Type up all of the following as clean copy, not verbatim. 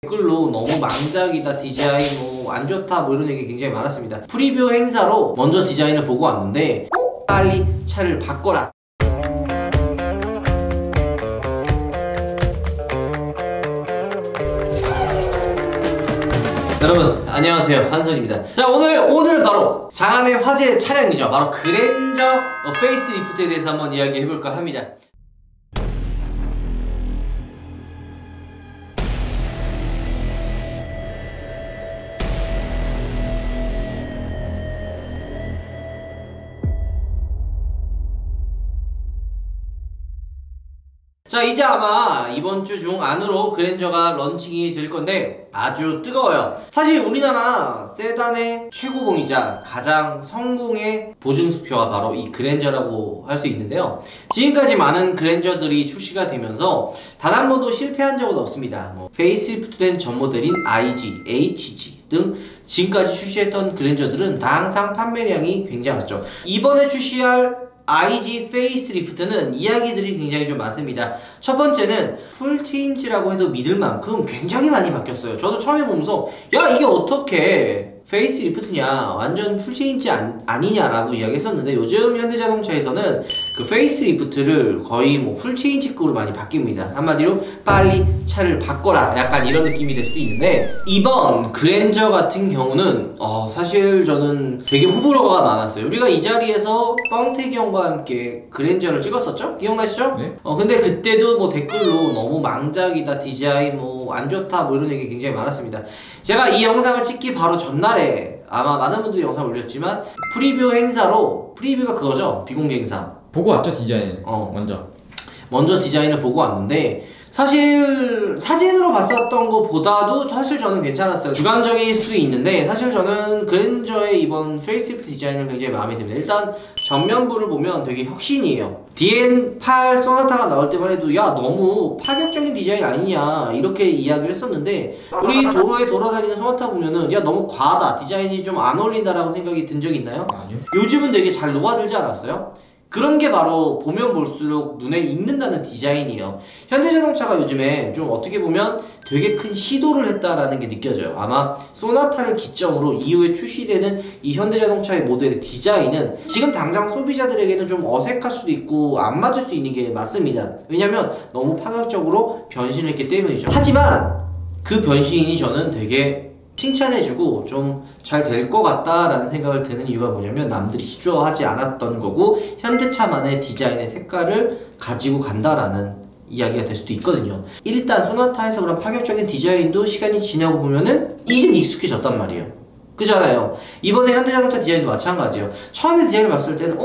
댓글로 너무 망작이다, 디자인 뭐 안 좋다 뭐 이런 얘기 굉장히 많았습니다. 프리뷰 행사로 먼저 디자인을 보고 왔는데 빨리 차를 바꿔라. 여러분 안녕하세요, 한선입니다. 자, 오늘 바로 장안의 화제 차량이죠. 바로 그랜저 페이스리프트에 대해서 한번 이야기해볼까 합니다. 자, 이제 아마 이번 주 중 안으로 그랜저가 런칭이 될 건데 아주 뜨거워요. 사실 우리나라 세단의 최고봉이자 가장 성공의 보증수표가 바로 이 그랜저라고 할 수 있는데요. 지금까지 많은 그랜저들이 출시가 되면서 단 한 번도 실패한 적은 없습니다. 페이스리프트된 전 모델인 IG, HG 등 지금까지 출시했던 그랜저들은 다 항상 판매량이 굉장했죠. 이번에 출시할 IG 페이스리프트는 이야기들이 굉장히 좀 많습니다. 첫 번째는 풀체인지라고 해도 믿을 만큼 굉장히 많이 바뀌었어요. 저도 처음에 보면서 야, 이게 어떻게 페이스리프트냐, 완전 풀체인지 아니냐라고 이야기했었는데, 요즘 현대자동차에서는 그 페이스리프트를 거의 뭐 풀체인지급으로 많이 바뀝니다. 한마디로 빨리 차를 바꿔라, 약간 이런 느낌이 될 수도 있는데, 이번 그랜저 같은 경우는 사실 저는 되게 호불호가 많았어요. 우리가 이 자리에서 뻥태기 형과 함께 그랜저를 찍었었죠? 기억나시죠? 네? 근데 그때도 뭐 댓글로 너무 망작이다, 디자인 뭐 안 좋다 뭐 이런 얘기 굉장히 많았습니다. 제가 이 영상을 찍기 바로 전날에 아마 많은 분들이 영상을 올렸지만 프리뷰 행사로, 프리뷰가 그거죠, 비공개 행사 보고 왔죠, 디자인. 먼저 디자인을 보고 왔는데, 사실 사진으로 봤었던 것보다도 사실 저는 괜찮았어요. 주관적일 수 있는데 사실 저는 그랜저의 이번 페이스리프트 디자인을 굉장히 마음에 듭니다. 일단 전면부를 보면 되게 혁신이에요. DN8 소나타가 나올 때만 해도 야, 너무 파격적인 디자인 아니냐 이렇게 이야기를 했었는데, 우리 도로에 돌아다니는 소나타 보면은 야, 너무 과하다, 디자인이 좀 안 어울린다라고 생각이 든 적 있나요? 아니요. 요즘은 되게 잘 녹아들지 않았어요? 그런 게 바로 보면 볼수록 눈에 익는다는 디자인이에요. 현대자동차가 요즘에 좀 어떻게 보면 되게 큰 시도를 했다라는 게 느껴져요. 아마 소나타를 기점으로 이후에 출시되는 이 현대자동차의 모델의 디자인은 지금 당장 소비자들에게는 좀 어색할 수도 있고 안 맞을 수 있는 게 맞습니다. 왜냐면 너무 파격적으로 변신을 했기 때문이죠. 하지만 그 변신이 저는 되게 칭찬해주고 좀 잘 될 것 같다라는 생각을 드는 이유가 뭐냐면, 남들이 시도하지 않았던 거고 현대차만의 디자인의 색깔을 가지고 간다라는 이야기가 될 수도 있거든요. 일단 소나타에서 그런 파격적인 디자인도 시간이 지나고 보면은 이젠 익숙해졌단 말이에요. 그잖아요. 이번에 현대자동차 디자인도 마찬가지예요. 처음에 디자인을 봤을 때는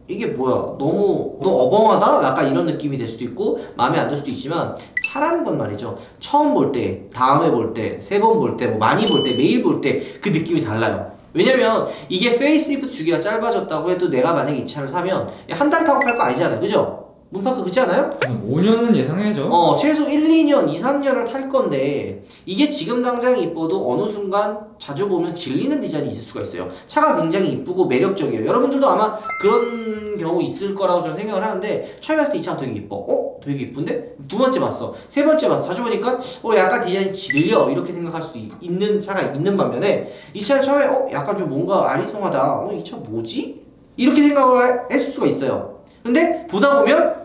이게 뭐야, 너무 어벙하다? 약간 이런 느낌이 될 수도 있고 마음에 안 들 수도 있지만, 차라는 건 말이죠, 처음 볼 때, 다음에 볼 때, 세 번 볼 때, 뭐 많이 볼 때, 매일 볼 때 그 느낌이 달라요. 왜냐면 이게 페이스리프트 주기가 짧아졌다고 해도 내가 만약에 이 차를 사면 한 달 타고 팔 거 아니잖아요, 그죠? 문파크 그렇지 않아요? 5년은 예상해야죠. 최소 1, 2년, 2, 3년을 탈 건데, 이게 지금 당장 이뻐도 어느 순간 자주 보면 질리는 디자인이 있을 수가 있어요. 차가 굉장히 이쁘고 매력적이에요. 여러분들도 아마 그런 경우 있을 거라고 저는 생각을 하는데, 처음에 봤을 때 이 차가 되게 이뻐. 되게 이쁜데? 두 번째 봤어. 세 번째 봤어. 자주 보니까 약간 디자인이 질려, 이렇게 생각할 수도 있는 차가 있는 반면에, 이 차는 처음에 약간 좀 뭔가 아리송하다, 이 차 뭐지? 이렇게 생각을 했을 수가 있어요. 근데 보다 보면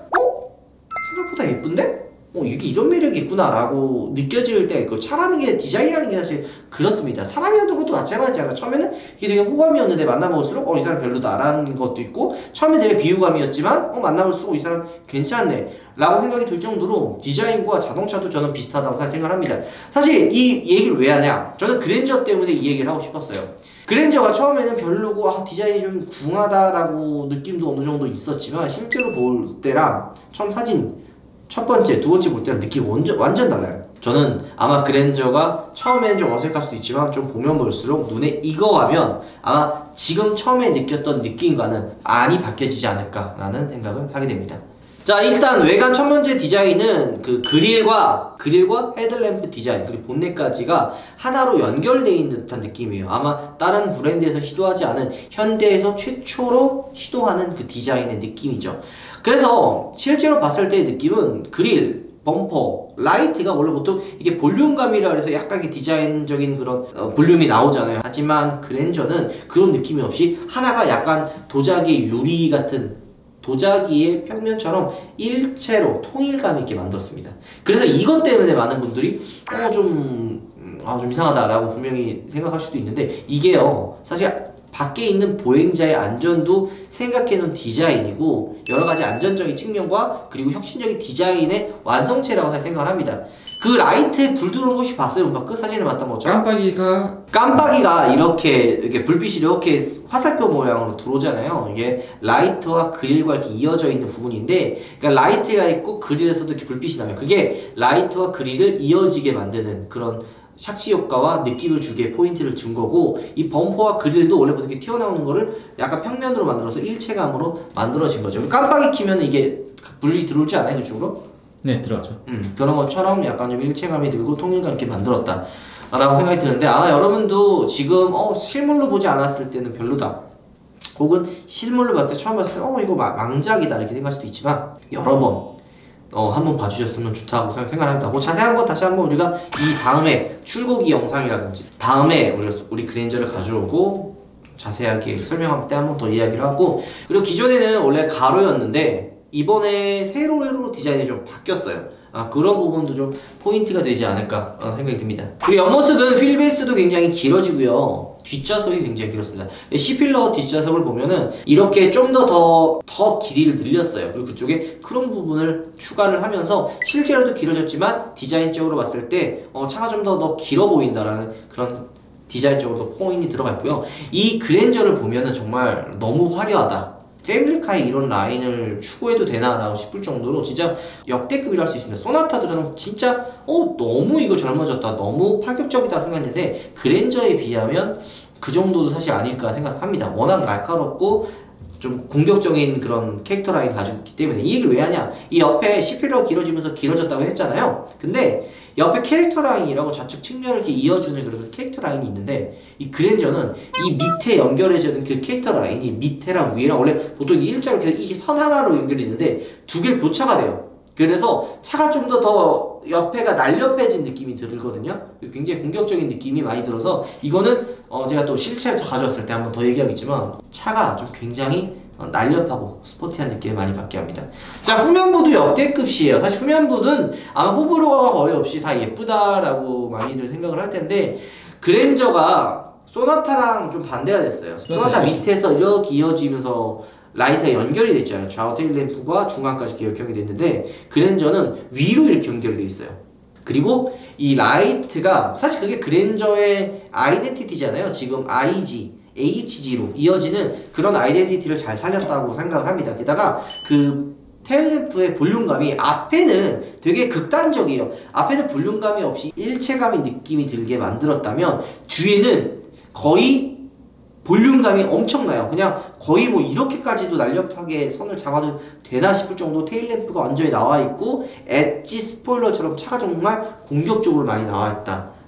생각보다 예쁜데? 이게 이런 매력이 있구나 라고 느껴질 때가 있고, 차라는 게, 디자인이라는 게 사실 그렇습니다. 사람이라는 것도 마찬가지잖아요. 처음에는 이게 되게 호감이었는데 만나볼수록 이 사람 별로다 라는 것도 있고, 처음에 되게 비호감이었지만 만나볼수록 이 사람 괜찮네 라고 생각이 들 정도로 디자인과 자동차도 저는 비슷하다고 생각을 합니다. 사실 이 얘기를 왜 하냐, 저는 그랜저 때문에 이 얘기를 하고 싶었어요. 그랜저가 처음에는 별로고 디자인이 좀 궁하다라고 느낌도 어느 정도 있었지만, 실제로 볼 때랑 처음 사진 첫 번째, 두 번째 볼 때랑 느낌이 완전 달라요. 저는 아마 그랜저가 처음에는 좀 어색할 수도 있지만 좀 보면 볼수록 눈에 익어가면 아마 지금 처음에 느꼈던 느낌과는 많이 바뀌어지지 않을까라는 생각을 하게 됩니다. 자, 일단 외관 첫 번째 디자인은 그 그릴과 헤드램프 디자인, 그리고 본넷까지가 하나로 연결되어 있는 듯한 느낌이에요. 아마 다른 브랜드에서 시도하지 않은, 현대에서 최초로 시도하는 그 디자인의 느낌이죠. 그래서 실제로 봤을 때의 느낌은 그릴, 범퍼, 라이트가 원래 보통 이게 볼륨감이라 그래서 약간 디자인적인 그런 볼륨이 나오잖아요. 하지만 그랜저는 그런 느낌이 없이 하나가 약간 도자기 유리 같은 도자기의 평면처럼 일체로 통일감 있게 만들었습니다. 그래서 이것 때문에 많은 분들이 좀 이상하다라고 분명히 생각할 수도 있는데 이게요 사실 밖에 있는 보행자의 안전도 생각해놓은 디자인이고 여러가지 안전적인 측면과 그리고 혁신적인 디자인의 완성체라고 생각을 합니다. 그 라이트에 불 들어오는 곳이 봤어요? 그 사진에 봤던 것처럼 깜빡이가 이렇게 불빛이 이렇게 화살표 모양으로 들어오잖아요. 이게 라이트와 그릴과 이렇게 이어져 있는 부분인데 그러니까 라이트가 있고 그릴에서도 이렇게 불빛이 나요. 그게 라이트와 그릴을 이어지게 만드는 그런 착시 효과와 느낌을 주게 포인트를 준 거고 이 범퍼와 그릴도 원래부터 이렇게 튀어나오는 거를 약간 평면으로 만들어서 일체감으로 만들어진 거죠. 깜빡이 키면 이게 불이 들어오지 않아요? 그쪽으로? 네, 들어가죠. 그런 것처럼 약간 좀 일체감이 들고 통일감 있게 만들었다 라고 생각이 드는데 아마 여러분도 지금 실물로 보지 않았을 때는 별로다 혹은 실물로 봤을 때 처음 봤을 때 이거 망작이다 이렇게 생각할 수도 있지만 여러 번 한번 봐주셨으면 좋다고 생각합니다. 뭐 자세한 거 다시 한번 우리가 이 다음에 출고기 영상이라든지 다음에 우리 그랜저를 가져오고 자세하게 설명할 때 한번 더 이야기를 하고 그리고 기존에는 원래 가로였는데 이번에 세로로 디자인이 좀 바뀌었어요. 그런 부분도 좀 포인트가 되지 않을까 생각이 듭니다. 그리고 옆모습은 휠베이스도 굉장히 길어지고요. 뒷좌석이 굉장히 길었습니다. C필러 뒷좌석을 보면은 이렇게 좀 더 길이를 늘렸어요. 그리고 그쪽에 크롬 부분을 추가를 하면서 실제로도 길어졌지만 디자인적으로 봤을 때 차가 좀 더 길어 보인다라는 그런 디자인적으로도 포인트이 들어가 있고요. 이 그랜저를 보면은 정말 너무 화려하다. 패밀리카에 이런 라인을 추구해도 되나라고 싶을 정도로 진짜 역대급이라 할 수 있습니다. 소나타도 저는 진짜 너무 이거 젊어졌다 너무 파격적이다 생각했는데 그랜저에 비하면 그 정도도 사실 아닐까 생각합니다. 워낙 날카롭고 좀 공격적인 그런 캐릭터 라인 가지고 있기 때문에 이 얘기를 왜 하냐 이 옆에 C필러가 길어지면서 길어졌다고 했잖아요. 근데 옆에 캐릭터 라인이라고 좌측 측면을 이렇게 이어주는 그런 캐릭터 라인이 있는데 이 그랜저는 이 밑에 연결해주는 그 캐릭터 라인이 밑에랑 위에랑 원래 보통 일자로 이렇게 선 하나로 연결이 있는데 두 개를 교차가 돼요. 그래서 차가 좀 더 옆에가 날렵해진 느낌이 들거든요. 굉장히 공격적인 느낌이 많이 들어서 이거는 제가 또 실체를 가져왔을 때 한번 더 얘기하겠지만 차가 좀 굉장히 날렵하고 스포티한 느낌을 많이 받게 합니다. 자, 후면부도 역대급이에요. 사실 후면부는 아마 호불호가 거의 없이 다 예쁘다라고 많이들 생각을 할 텐데 그랜저가 소나타랑 좀 반대가 됐어요. 소나타 밑에서 이렇게 이어지면서 라이트가 연결이 됐잖아요. 좌우 테일램프가 중간까지 이렇게 연결이 됐는데 그랜저는 위로 이렇게 연결이 돼 있어요. 그리고 이 라이트가 사실 그게 그랜저의 아이덴티티잖아요. 지금 IG, HG로 이어지는 그런 아이덴티티를 잘 살렸다고 생각을 합니다. 게다가 그 테일램프의 볼륨감이 앞에는 되게 극단적이에요. 앞에는 볼륨감이 없이 일체감의 느낌이 들게 만들었다면 뒤에는 거의 볼륨감이 엄청나요. 그냥 거의 뭐 이렇게까지도 날렵하게 선을 잡아도 되나 싶을 정도 테일램프가 완전히 나와 있고 엣지 스포일러처럼 차가 정말 공격적으로 많이 나와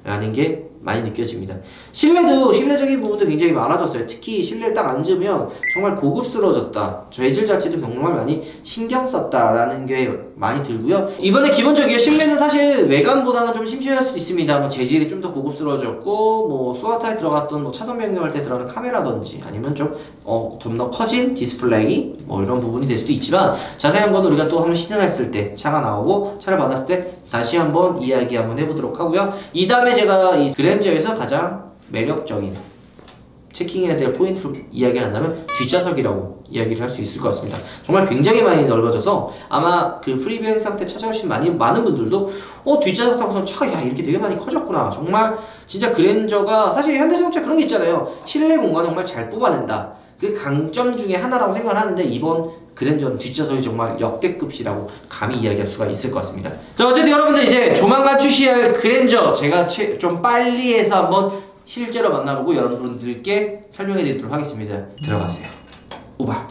있다라는 게 많이 느껴집니다. 실내적인 부분도 굉장히 많아졌어요. 특히 실내에 딱 앉으면 정말 고급스러워졌다. 재질 자체도 정말 많이 신경 썼다라는 게 많이 들고요. 이번에 기본적이에요. 실내는 사실 외관보다는 좀 심심할 수도 있습니다. 뭐 재질이 좀 더 고급스러워졌고 뭐 소나타에 들어갔던 뭐 차선 변경할 때 들어가는 카메라든지 아니면 좀 더 커진 디스플레이 뭐 이런 부분이 될 수도 있지만 자세한 건 우리가 또 한번 시승했을 때 차가 나오고 차를 받았을 때 다시 한번 이야기 한번 해보도록 하고요. 이 다음에 제가 이 그랜저에서 가장 매력적인 체킹해야 될 포인트로 이야기를 한다면 뒷좌석이라고 이야기를 할 수 있을 것 같습니다. 정말 굉장히 많이 넓어져서 아마 그 프리뷰 행사 때 찾아오신 많은 분들도 뒷좌석 타고서 차가 야 이렇게 되게 많이 커졌구나. 정말 진짜 그랜저가 사실 현대자동차 그런 게 있잖아요. 실내 공간 정말 잘 뽑아낸다. 그 강점 중에 하나라고 생각을 하는데 이번 그랜저는 뒷좌석이 정말 역대급이라고 감히 이야기할 수가 있을 것 같습니다. 자, 어쨌든 여러분들 이제 조만간 출시할 그랜저 제가 좀 빨리 해서 한번 실제로 만나보고 여러분들께 설명해 드리도록 하겠습니다. 들어가세요. 우바.